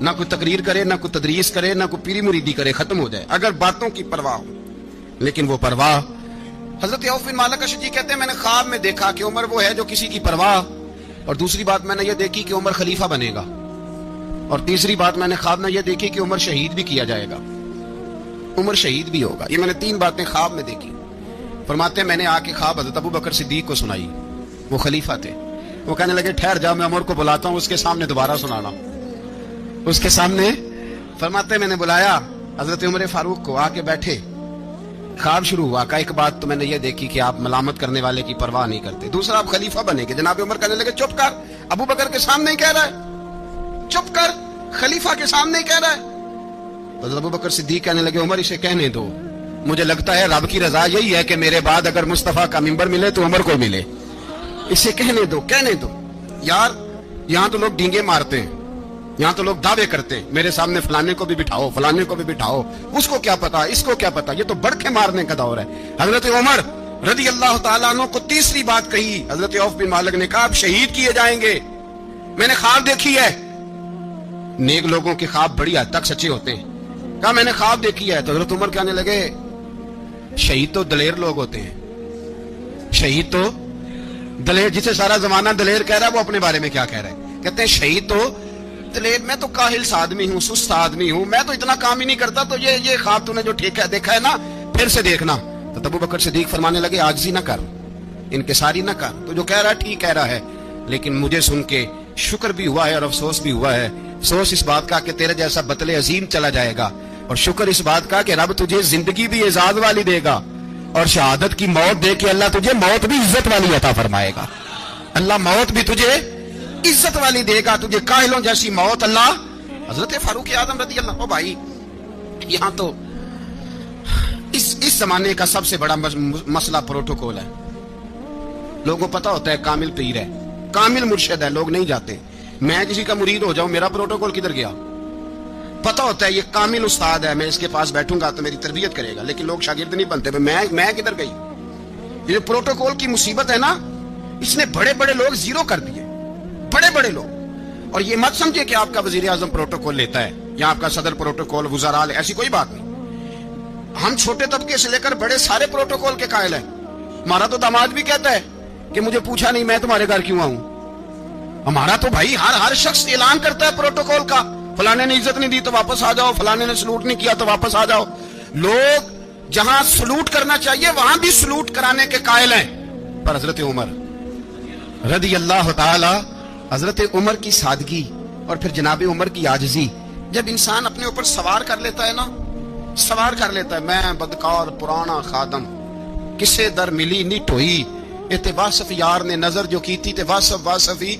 نہ کوئی تقریر کرے، نہ کوئی تدریس کرے، نہ کوئی پیری مریدی کرے، ختم ہو جائے اگر باتوں کی پرواہ ہو۔ لیکن وہ پرواہ، حضرت عوف بن مالک اشجعی کہتے ہیں میں نے خواب میں دیکھا کہ عمر وہ ہے جو کسی کی پرواہ، اور دوسری بات میں نے یہ دیکھی کہ عمر خلیفہ بنے گا، اور تیسری بات میں نے خواب میں یہ دیکھی کہ عمر شہید بھی کیا جائے گا، عمر شہید بھی ہوگا۔ یہ میں نے 3 باتیں خواب میں دیکھی۔ فرماتے ہیں میں نے آ کے خواب حضرت ابو بکر صدیق کو سنائی، وہ خلیفہ تھے۔ وہ کہنے لگے ٹھہر جاؤ، میں عمر کو بلاتا ہوں، اس کے سامنے دوبارہ سنانا، اس کے سامنے۔ فرماتے ہیں میں نے بلایا حضرت عمر فاروق کو، آ کے بیٹھے، خواب شروع ہوا۔ کہا ایک بات تو میں نے یہ دیکھی کہ آپ ملامت کرنے والے کی پرواہ نہیں کرتے، دوسرا آپ خلیفہ بنے گے۔ جناب عمر کہنے لگے چپ کر، ابو بکر کے سامنے ہی کہہ رہا ہے، چپ کر، خلیفہ کے سامنے ہی کہہ رہا ہے۔ حضرت ابو بکر صدیق کہنے لگے عمر اسے کہنے دو، مجھے لگتا ہے رب کی رضا یہی ہے کہ میرے بعد اگر مصطفیٰ کا منبر ملے تو عمر کو ملے، اسے کہنے دو، کہنے دو۔ یار یہاں تو لوگ ڈینگے مارتے ہیں، یہاں تو لوگ دعوے کرتے ہیں میرے سامنے فلانے کو بھی بٹھاؤ، فلانے کو بھی بٹھاؤ، اس کو کیا پتا، اس کو کیا پتا، یہ تو بڑھ کے مارنے کا دور ہے۔ حضرت عمر رضی اللہ تعالیٰ عنہ کو تیسری بات کہی۔ حضرت عوف بن مالک نے کہا آپ شہید کیے جائیں گے، میں نے خواب دیکھی ہے۔ نیک لوگوں کے خواب بڑی حد تک سچے ہوتے ہیں۔ کہا میں نے خواب دیکھی ہے۔ تو حضرت عمر کہنے لگے شہید تو دلیر لوگ ہوتے ہیں، شہید تو دلیر، جسے سارا زمانہ دلیر کہہ رہا ہے وہ اپنے بارے میں کیا کہہ رہا ہے؟ کہتے ہیں شہید تو دلیر، میں تو کاہل سا آدمی ہوں، سست آدمی ہوں، میں تو اتنا کام ہی نہیں کرتا، تو یہ خواب تو نے جو ٹھیک ہے دیکھا ہے نا، پھر سے دیکھنا۔ تو ابو بکر صدیق فرمانے لگے عاجزی نہ کر، انکساری نہ کر، تو جو کہہ رہا ہے ٹھیک کہہ رہا ہے، لیکن مجھے سن کے شکر بھی ہوا ہے اور افسوس بھی ہوا ہے۔ افسوس اس بات کا کہ تیرے جیسا بطل عظیم چلا جائے گا، اور شکر اس بات کا کہ رب تجھے زندگی بھی اعزاز والی دے گا، اور شہادت کی موت دے کے اللہ تجھے موت بھی عزت والی عطا فرمائے گا۔ اللہ موت بھی تجھے عزت والی دے گا، تجھے کاہلوں جیسی موت اللہ۔ حضرت فاروق اعظم رضی اللہ، او بھائی یہاں تو اس زمانے کا سب سے بڑا مسئلہ پروٹوکول ہے۔ لوگوں کو پتا ہوتا ہے کامل پیر ہے، کامل مرشد ہے، لوگ نہیں جاتے۔ میں کسی کا مرید ہو جاؤں، میرا پروٹوکول کدھر گیا؟ پتا ہوتا ہے یہ کامل استاد ہے، میں اس کے پاس بیٹھوں گا تو میری تربیت کرے گا، لیکن لوگ شاگرد نہیں بنتے، میں کدھر گئی؟ یہ پروٹوکول کی مصیبت ہے نا، اس نے بڑے بڑے لوگ زیرو کر دیے، بڑے بڑے لوگ۔ اور یہ مت سمجھے کہ آپ کا وزیر اعظم پروٹوکول لیتا ہے یا آپ کا صدر پروٹوکول، وزراء، ایسی کوئی بات نہیں۔ ہم چھوٹے طبقے سے لے کر بڑے سارے پروٹوکول کے قائل ہیں۔ ہمارا تو داماد بھی کہتا ہے کہ مجھے پوچھا نہیں میں تمہارے گھر کیوں آؤں۔ ہمارا تو بھائی ہر شخص اعلان کرتا ہے پروٹوکول کا، فلانے نے عزت نہیں دی تو واپس آ جاؤ، فلانے نے سلوٹ نہیں کیا تو واپس آ جاؤ۔ لوگ جہاں سلوٹ کرنا چاہیے وہاں بھی سلوٹ کرانے کے قائل ہیں۔ پر حضرت عمر رضی اللہ تعالی، حضرت عمر کی سادگی اور پھر جناب عمر کی عاجزی، جب انسان اپنے اوپر سوار کر لیتا ہے نا، سوار کر لیتا ہے، میں بدکار پرانا خادم، کسے در ملی نہیں ٹوئی، تے واصف یار نے نظر جو کی تھی تے واصف ہی۔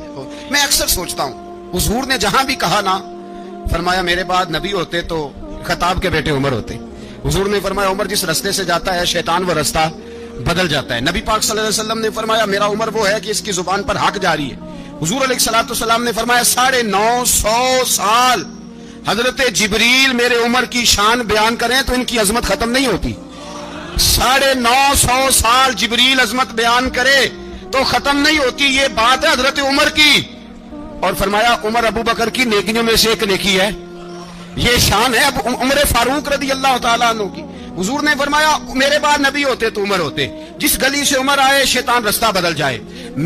میں اکثر سوچتا ہوں حضور نے جہاں بھی کہا نا، فرمایا میرے بعد نبی ہوتے تو خطاب کے بیٹے عمر ہوتے۔ حضور نے فرمایا عمر جس رستے سے جاتا ہے شیطان وہ رستہ بدل جاتا ہے۔ نبی پاک صلی اللہ علیہ وسلم نے فرمایا میرا عمر وہ ہے کہ اس کی زبان پر حق جاری ہے۔ حضور علیہ الصلوۃ والسلام نے فرمایا 950 سال حضرت جبریل میرے عمر کی شان بیان کریں تو ان کی عظمت ختم نہیں ہوتی۔ 950 سال جبریل عظمت بیان کرے تو ختم نہیں ہوتی، یہ بات ہے حضرت عمر کی۔ اور فرمایا عمر ابو بکر کی نیکیوں میں سے ایک نیکی ہے، یہ شان ہے عمر فاروق رضی اللہ تعالیٰ عنہ کی۔ حضور نے فرمایا میرے بعد نبی ہوتے تو عمر ہوتے، جس گلی سے عمر آئے شیطان رستہ بدل جائے۔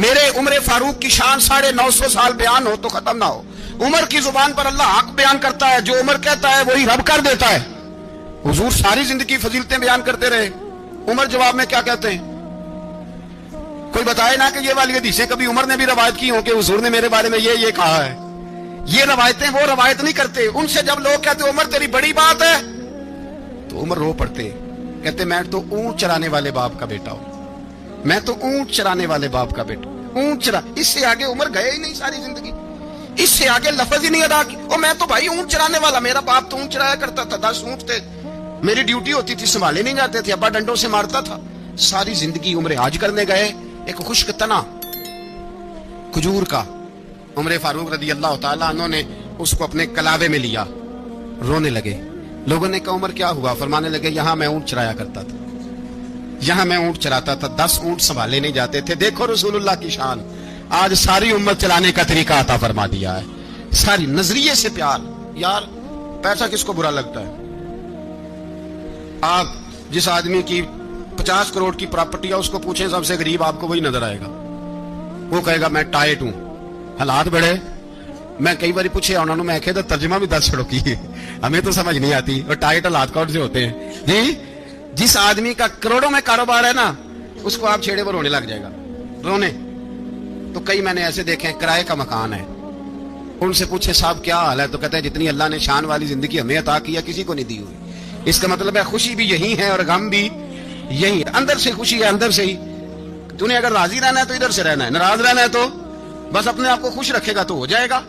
میرے عمر فاروق کی شان 950 سال بیان ہو تو ختم نہ ہو۔ عمر کی زبان پر اللہ حق بیان کرتا ہے، جو عمر کہتا ہے وہی رب کر دیتا ہے۔ حضور ساری زندگی فضیلتیں بیان کرتے رہے، عمر جواب میں کیا کہتے ہیں؟ کوئی بتائے نا کہ یہ والی حدیثیں کبھی عمر نے بھی روایت کی ہوں کہ حضور نے میرے بارے میں یہ کہا ہے۔ یہ روایتیں وہ روایت نہیں کرتے، ان سے جب لوگ کہتے عمر تیری بڑی بات ہے تو عمر رو پڑتے، کہتے میں تو اونٹ چرانے والے باپ کا بیٹا ہوں، میں تو اونٹ چرانے والے باپ کا بیٹا، اونٹ چرا۔ اس سے آگے عمر گئے ہی نہیں ساری زندگی، اس سے آگے لفظ ہی نہیں ادا کی۔ اور میں تو بھائی اونٹ چرانے والا، میرا باپ تو اونٹ چرایا کرتا تھا، 10 اونٹ تھے، میری ڈیوٹی ہوتی تھی، سنبھالے نہیں جاتے تھے، ابا ڈنڈوں سے مارتا تھا۔ ساری زندگی عمر حج کرنے گئے، ایک خشک تنا کھجور کا، عمر فاروق رضی اللہ تعالیٰ عنہ نے اس کو اپنے کلاوے میں لیا، رونے لگے۔ لوگوں نے کہا عمر کیا ہوا؟ فرمانے لگے یہاں میں اونٹ چرایا کرتا تھا، یہاں میں اونٹ چراتا تھا، 10 اونٹ سنبھالے نہیں جاتے تھے۔ دیکھو رسول اللہ کی شان، آج ساری امت چلانے کا طریقہ عطا فرما دیا ہے، ساری نظریے سے پیار۔ یار پیسہ کس کو برا لگتا ہے؟ آپ جس آدمی کی 50 کروڑ کی پراپرٹی ہے اس کو پوچھیں سب سے غریب، آپ کو وہی نظر آئے گا. وہ کہے گا میں ٹائٹ ہوں، حالات بڑے. میں کئی بار پوچھے انہوں نے، میں کہتا ترجمہ بھی 10 چھڑو کی ہمیں تو سمجھ نہیں آتی، اور ٹائٹ حالات کون سے ہوتے ہیں جی. جس آدمی کا کروڑوں میں کاروبار ہے نا، اس کو آپ چھیڑے پر رونے لگ جائے گا، رونے. تو کئی میں نے ایسے دیکھے ہیں کرائے کا مکان ہے، ان سے پوچھے صاحب کیا حال ہے، تو کہتے ہیں جتنی اللہ نے شان والی زندگی ہمیں عطا کیا کسی کو نہیں دی ہوئی. اس کا مطلب ہے خوشی بھی یہی ہے اور غم بھی یہی ہے. اندر سے خوشی ہے، اندر سے ہی. تو نے اگر راضی رہنا ہے تو ادھر سے رہنا ہے، ناراض رہنا ہے تو بس اپنے آپ کو خوش رکھے گا تو ہو جائے گا.